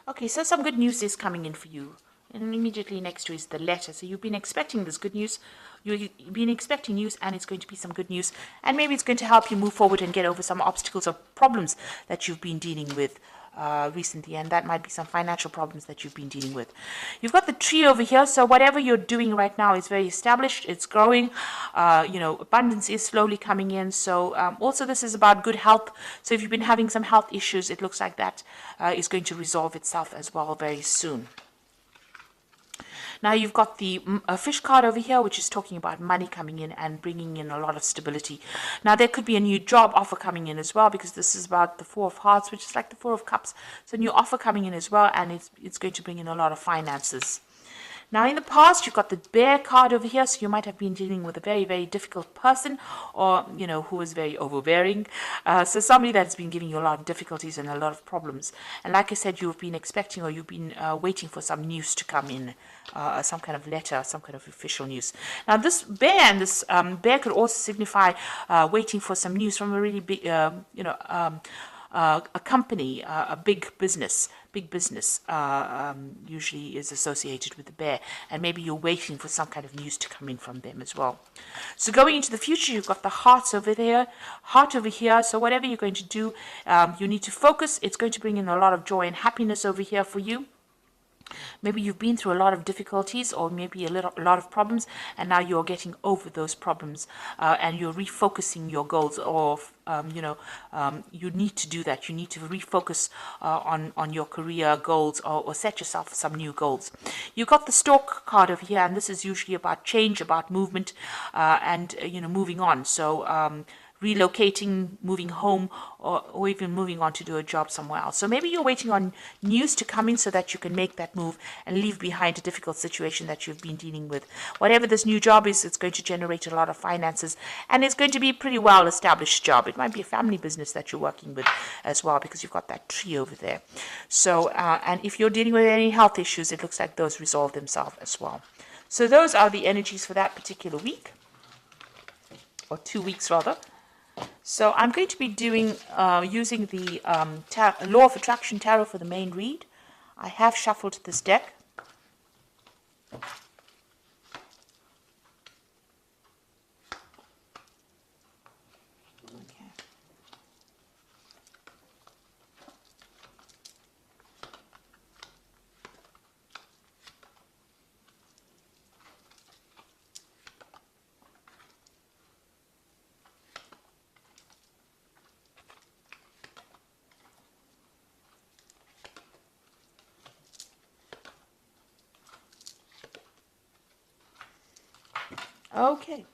Okay, so some good news is coming in for you. And immediately next to is the letter. So you've been expecting this good news. You've been expecting news, and it's going to be some good news. And maybe it's going to help you move forward and get over some obstacles or problems that you've been dealing with recently. And that might be some financial problems that you've been dealing with. You've got the tree over here. So whatever you're doing right now is very established. It's growing. Abundance is slowly coming in. So also this is about good health. So if you've been having some health issues, it looks like that is going to resolve itself as well very soon. Now you've got the fish card over here, which is talking about money coming in and bringing in a lot of stability. Now there could be a new job offer coming in as well, because this is about the Four of Hearts, which is like the Four of Cups. So a new offer coming in as well, and it's going to bring in a lot of finances. Now, in the past, you've got the bear card over here, so you might have been dealing with a very, very difficult person, or, who was very overbearing. So somebody that's been giving you a lot of difficulties and a lot of problems. And like I said, you've been expecting, or you've been waiting for some news to come in, some kind of letter, some kind of official news. Now, this bear and this bear could also signify waiting for some news from a really big, a company, a big business usually is associated with the bear, and maybe you're waiting for some kind of news to come in from them as well. So going into the future, you've got the heart over here. So whatever you're going to do, you need to focus. It's going to bring in a lot of joy and happiness over here for you. Maybe you've been through a lot of difficulties, or maybe a lot of problems, and now you're getting over those problems, and you're refocusing your goals. Or you need to do that. You need to refocus on your career goals, or set yourself some new goals. You got the Stork card over here, and this is usually about change, about movement, and moving on. So relocating, moving home, or even moving on to do a job somewhere else. So maybe you're waiting on news to come in so that you can make that move and leave behind a difficult situation that you've been dealing with. Whatever this new job is, it's going to generate a lot of finances, and it's going to be a pretty well-established job. It might be a family business that you're working with as well, because you've got that tree over there. So, and if you're dealing with any health issues, it looks like those resolve themselves as well. So those are the energies for that particular week, or 2 weeks rather. So I'm going to be doing using the Law of Attraction Tarot for the main read. I have shuffled this deck. Okay,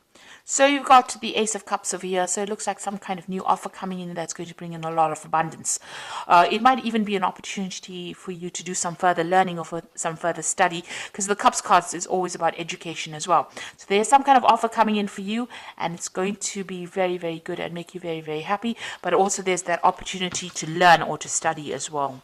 so you've got the Ace of Cups over here. So it looks like some kind of new offer coming in that's going to bring in a lot of abundance. It might even be an opportunity for you to do some further learning or for some further study, because the Cups cards is always about education as well. So there's some kind of offer coming in for you, and it's going to be very, very good and make you very, very happy. But also there's that opportunity to learn or to study as well.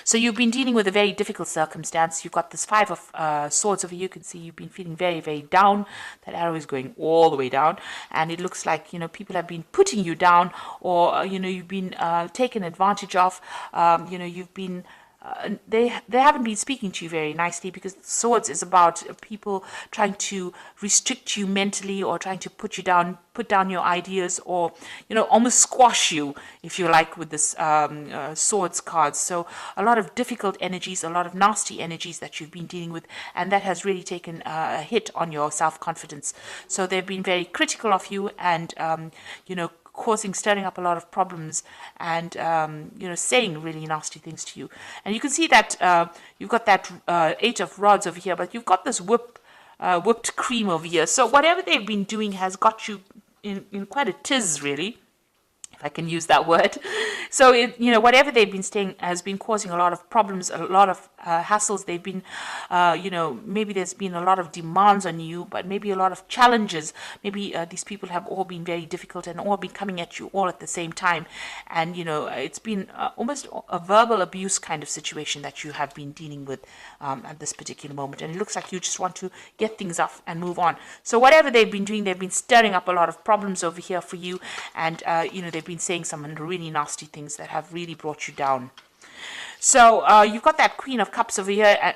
So you've been dealing with a very difficult circumstance. You've got this Five of Swords over here. You can see you've been feeling very, very down. That arrow is going all the way down. And it looks like, people have been putting you down, or, you've been taken advantage of. You've been... they haven't been speaking to you very nicely, because Swords is about people trying to restrict you mentally, or trying to put down your ideas, or almost squash you, if you like, with this Swords card. So a lot of difficult energies, a lot of nasty energies that you've been dealing with, and that has really taken a hit on your self-confidence. So they've been very critical of you, and stirring up a lot of problems, and saying really nasty things to you. And you can see that you've got that Eight of Rods over here, but you've got this whipped cream over here. So whatever they've been doing has got you in quite a tiz, really, if I can use that word. So whatever they've been saying has been causing a lot of problems, a lot of hassles. They've been, maybe there's been a lot of demands on you, but maybe a lot of challenges. Maybe these people have all been very difficult and all been coming at you all at the same time. And, it's been almost a verbal abuse kind of situation that you have been dealing with at this particular moment. And it looks like you just want to get things off and move on. So whatever they've been doing, they've been stirring up a lot of problems over here for you. And, they've been saying some really nasty things that have really brought you down. So you've got that Queen of Cups over here.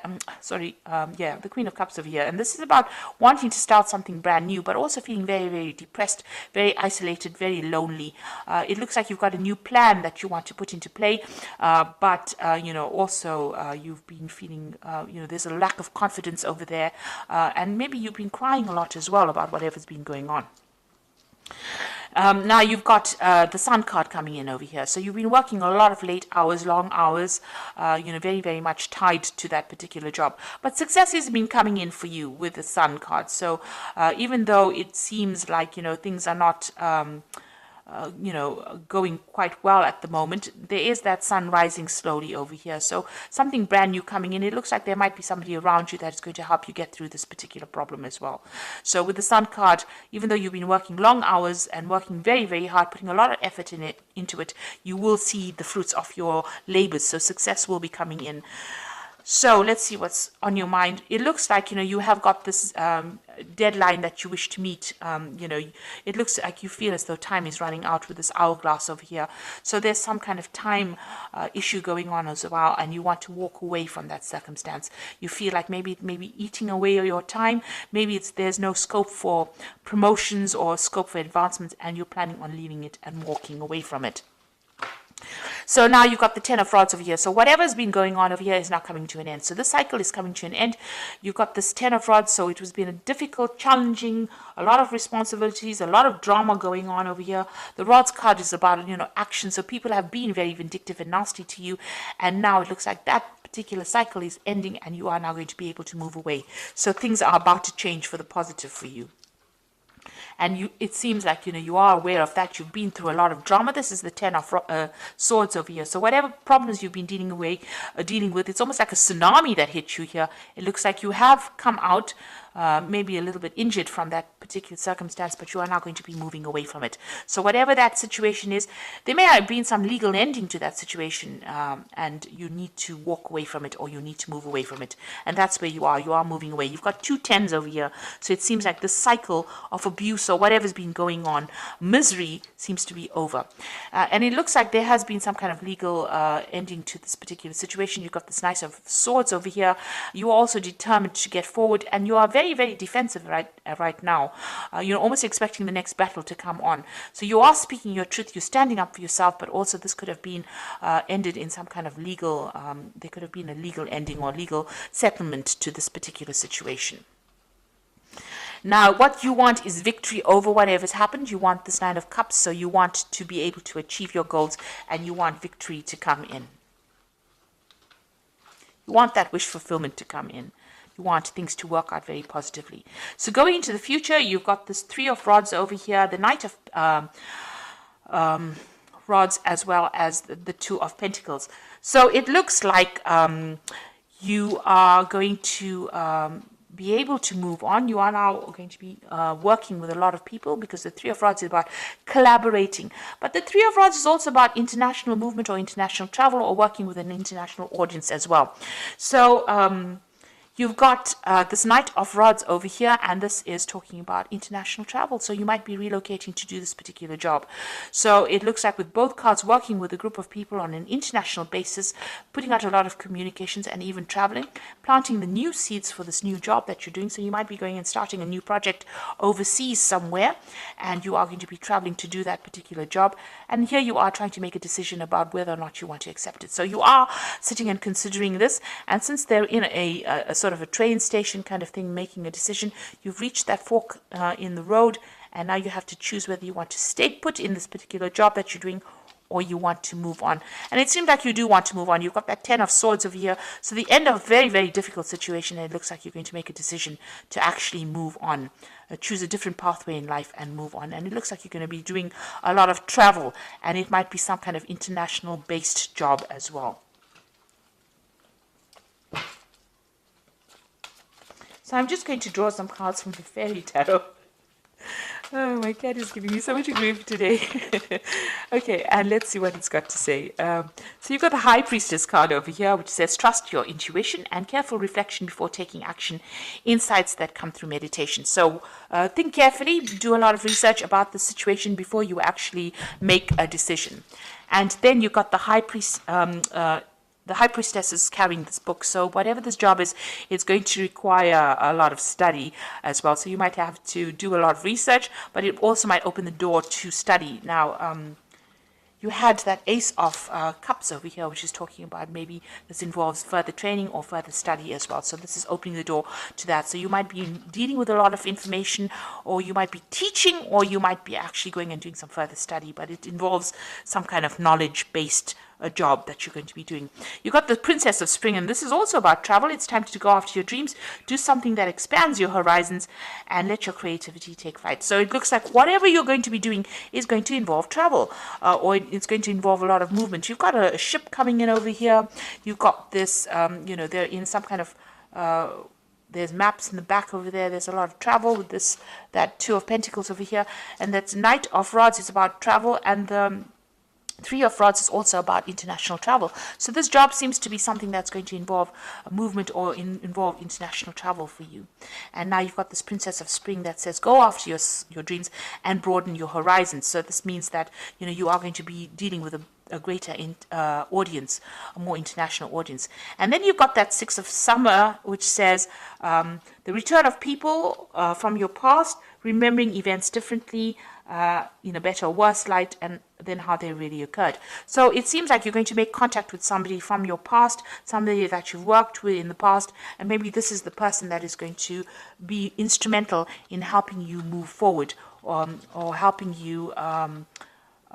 The Queen of Cups over here. And this is about wanting to start something brand new, but also feeling very, very depressed, very isolated, very lonely. It looks like you've got a new plan that you want to put into play, but also you've been feeling, there's a lack of confidence over there, and maybe you've been crying a lot as well about whatever's been going on. Now you've got the Sun card coming in over here. So you've been working a lot of late hours, long hours, very, very much tied to that particular job. But success has been coming in for you with the Sun card. So even though it seems like, things are not going quite well at the moment, there is that sun rising slowly over here. So something brand new coming in. It looks like there might be somebody around you that is going to help you get through this particular problem as well. So with the Sun card, even though you've been working long hours and working very, very hard, putting a lot of effort into it, you will see the fruits of your labors. So success will be coming in. So let's see what's on your mind. It looks like, you have got this deadline that you wish to meet. It looks like you feel as though time is running out with this hourglass over here. So there's some kind of time issue going on as well, and you want to walk away from that circumstance. You feel like maybe eating away your time. Maybe there's no scope for promotions or scope for advancements, and you're planning on leaving it and walking away from it. So now you've got the Ten of Rods over here. So whatever's been going on over here is now coming to an end. So this cycle is coming to an end. You've got this Ten of Rods. So it has been a difficult, challenging, a lot of responsibilities, a lot of drama going on over here. The Rods card is about, action. So people have been very vindictive and nasty to you. And now it looks like that particular cycle is ending and you are now going to be able to move away. So things are about to change for the positive for you. And it seems like, you are aware of that. You've been through a lot of drama. This is the Ten of Swords over here. So whatever problems you've been dealing with, it's almost like a tsunami that hit you here. It looks like you have come out maybe a little bit injured from that particular circumstance, but you are now going to be moving away from it. So whatever that situation is, there may have been some legal ending to that situation, and you need to walk away from it, or you need to move away from it. And that's where you are. You are moving away. You've got 2 tens over here. So it seems like the cycle of abuse or whatever's been going on, misery, seems to be over. And it looks like there has been some kind of legal ending to this particular situation. You've got this Knight of Swords over here. You are also determined to get forward, and you are very, very defensive right now. You're almost expecting the next battle to come on. So you are speaking your truth. You're standing up for yourself, but also this could have been ended in some kind of legal, there could have been a legal ending or legal settlement to this particular situation. Now, what you want is victory over whatever's happened. You want this Nine of Cups, so you want to be able to achieve your goals, and you want victory to come in. You want that wish fulfillment to come in. You want things to work out very positively. So going into the future, you've got this Three of Rods over here, the Knight of Rods, as well as the Two of Pentacles. So it looks like you are going to be able to move on. You are now going to be working with a lot of people, because the Three of Rods is about collaborating. But the Three of Rods is also about international movement or international travel, or working with an international audience as well. So you've got this Knight of Rods over here, and this is talking about international travel. So you might be relocating to do this particular job. So it looks like with both cards, working with a group of people on an international basis, putting out a lot of communications and even traveling, planting the new seeds for this new job that you're doing. So you might be going and starting a new project overseas somewhere, and you are going to be traveling to do that particular job. And here you are trying to make a decision about whether or not you want to accept it. So you are sitting and considering this, and since they're in a sort of a train station kind of thing, making a decision, you've reached that fork in the road, and now you have to choose whether you want to stay put in this particular job that you're doing, or you want to move on. And it seems like you do want to move on. You've got that Ten of Swords over here. So the end of a very, very difficult situation, and it looks like you're going to make a decision to actually move on, choose a different pathway in life and move on. And it looks like you're going to be doing a lot of travel, and it might be some kind of international based job as well. So I'm just going to draw some cards from the Fairy Tarot. Oh, my cat is giving me so much grief today. Okay, and let's see what it's got to say. So you've got the High Priestess card over here, which says, trust your intuition and careful reflection before taking action. Insights that come through meditation. So think carefully, do a lot of research about the situation before you actually make a decision. And then you've got the High Priest the High Priestess is carrying this book, so whatever this job is, it's going to require a lot of study as well. So you might have to do a lot of research, but it also might open the door to study. Now, you had that Ace of Cups over here, which is talking about maybe this involves further training or further study as well. So this is opening the door to that. So you might be dealing with a lot of information, or you might be teaching, or you might be actually going and doing some further study, but it involves some kind of knowledge-based job that you're going to be doing. You got the Princess of Spring, and this is also about travel. It's time to go after your dreams, do something that expands your horizons, and let your creativity take flight. So it looks like whatever you're going to be doing is going to involve travel, or it's going to involve a lot of movement. You've got a ship coming in over here. You've got this, they're in some kind of there's maps in the back over there. There's a lot of travel with that Two of Pentacles over here, and that's Knight of Rods is about travel, and the Three of Rods is also about international travel. So this job seems to be something that's going to involve a movement or involve international travel for you. And now you've got this Princess of Spring that says go after your dreams and broaden your horizons. So this means that you are going to be dealing with a greater audience, a more international audience. And then you've got that Six of Summer, which says the return of people from your past, remembering events differently, in a better or worse light, and then how they really occurred. So it seems like you're going to make contact with somebody from your past, somebody that you've worked with in the past, and maybe this is the person that is going to be instrumental in helping you move forward, or helping you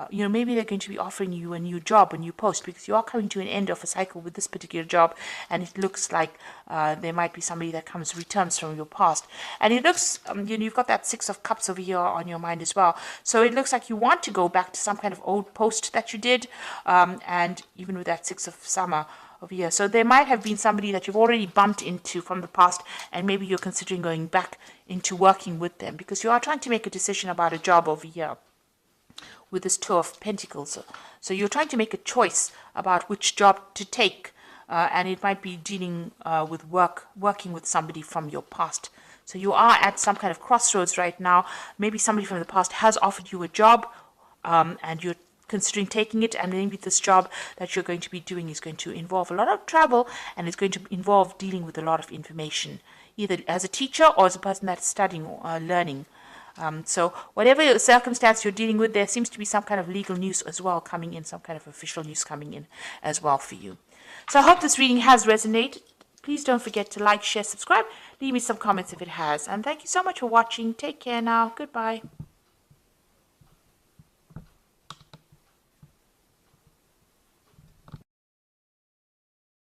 maybe they're going to be offering you a new job, a new post, because you are coming to an end of a cycle with this particular job, and it looks like there might be somebody that returns from your past. And it looks, you've got that Six of Cups over here on your mind as well. So it looks like you want to go back to some kind of old post that you did, and even with that Six of Summer over here. So there might have been somebody that you've already bumped into from the past, and maybe you're considering going back into working with them, because you are trying to make a decision about a job over here with this Two of Pentacles. So you're trying to make a choice about which job to take, and it might be dealing with working with somebody from your past. So you are at some kind of crossroads right now. Maybe somebody from the past has offered you a job, and you're considering taking it, and maybe this job that you're going to be doing is going to involve a lot of travel, and it's going to involve dealing with a lot of information, either as a teacher or as a person that's studying or learning. So whatever circumstance you're dealing with, there seems to be some kind of legal news as well coming in, some kind of official news coming in as well for you. So I hope this reading has resonated. Please don't forget to like, share, subscribe. Leave me some comments if it has. And thank you so much for watching. Take care now. Goodbye.